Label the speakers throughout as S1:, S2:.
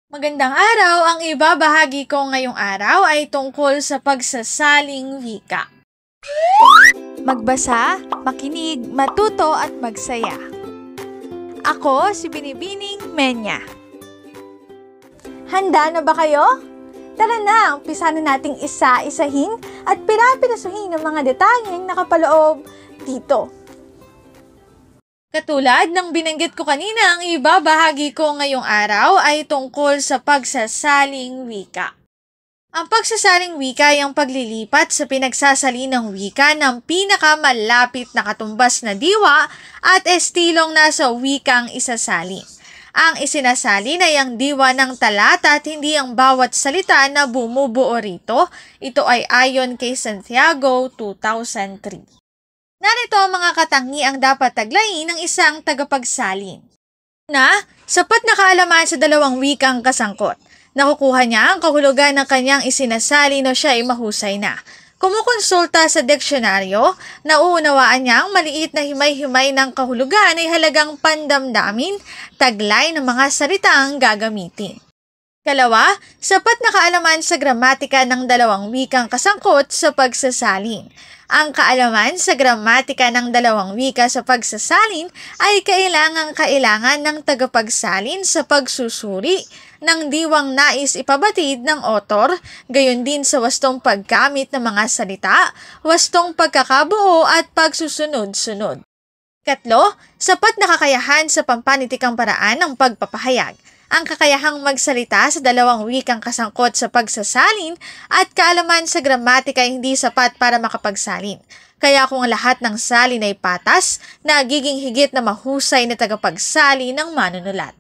S1: Magandang araw! Ang ibabahagi ko ngayong araw ay tungkol sa pagsasaling wika. Magbasa, makinig, matuto at magsaya. Ako si Binibining Menya. Handa na ba kayo? Tara na, umpisa na nating isa-isahin at pirapirasuhin ang mga detalyeng nakapaloob dito. Katulad ng binanggit ko kanina, ang ibabahagi ko ngayong araw ay tungkol sa pagsasaling wika. Ang pagsasaling wika ay ang paglilipat sa pinagsasalinang wika ng pinakamalapit na katumbas na diwa at estilong nasa wikang isasalin. Ang isinasalin ay ang diwa ng talata at hindi ang bawat salita na bumubuo rito. Ito ay ayon kay Santiago 2003. Narito ang mga katangiang dapat taglayin ng isang tagapagsalin. Sapat na kaalaman sa dalawang wikang kasangkot. Nakukuha niya ang kahulugan ng kanyang isinasalin o siya ay mahusay na. Kumukonsulta sa diksyonaryo, nauunawaan niya ang maliit na himay-himay ng kahulugan ay halagang pandamdamin, taglay ng mga salitang gagamitin. Kalawa, sapat na kaalaman sa gramatika ng dalawang wikang kasangkot sa pagsasalin. Ang kaalaman sa gramatika ng dalawang wika sa pagsasalin ay kailangan ng tagapagsalin sa pagsusuri ng diwang nais ipabatid ng otor, gayon din sa wastong paggamit ng mga salita, wastong pagkakabuo at pagsusunod-sunod. Katlo, sapat na kakayahan sa pampanitikang paraan ng pagpapahayag. Ang kakayahang magsalita sa dalawang wikang kasangkot sa pagsasalin at kaalaman sa gramatika ay hindi sapat para makapagsalin. Kaya kung lahat ng salin ay patas, nagiging higit na mahusay na tagapagsalin ng manunulat.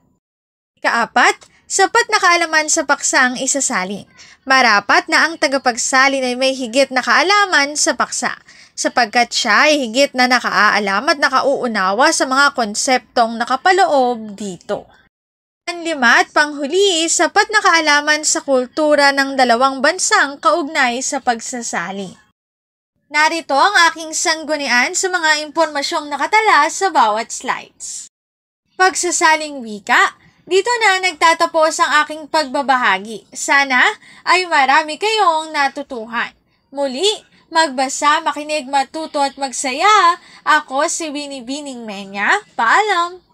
S1: Ikaapat, sapat na kaalaman sa paksang isasalin. Marapat na ang tagapagsalin ay may higit na kaalaman sa paksa, sapagkat siya ay higit na nakaalam at nakauunawa sa mga konseptong nakapaloob dito. Panglima at panghuli, sapat na kaalaman sa kultura ng dalawang bansang kaugnay sa pagsasali. Narito ang aking sanggunian sa mga impormasyong nakatala sa bawat slides. Pagsasaling wika, dito na nagtatapos ang aking pagbabahagi. Sana ay marami kayong natutuhan. Muli, magbasa, makinig, matuto at magsaya. Ako si Binibining Menya. Paalam!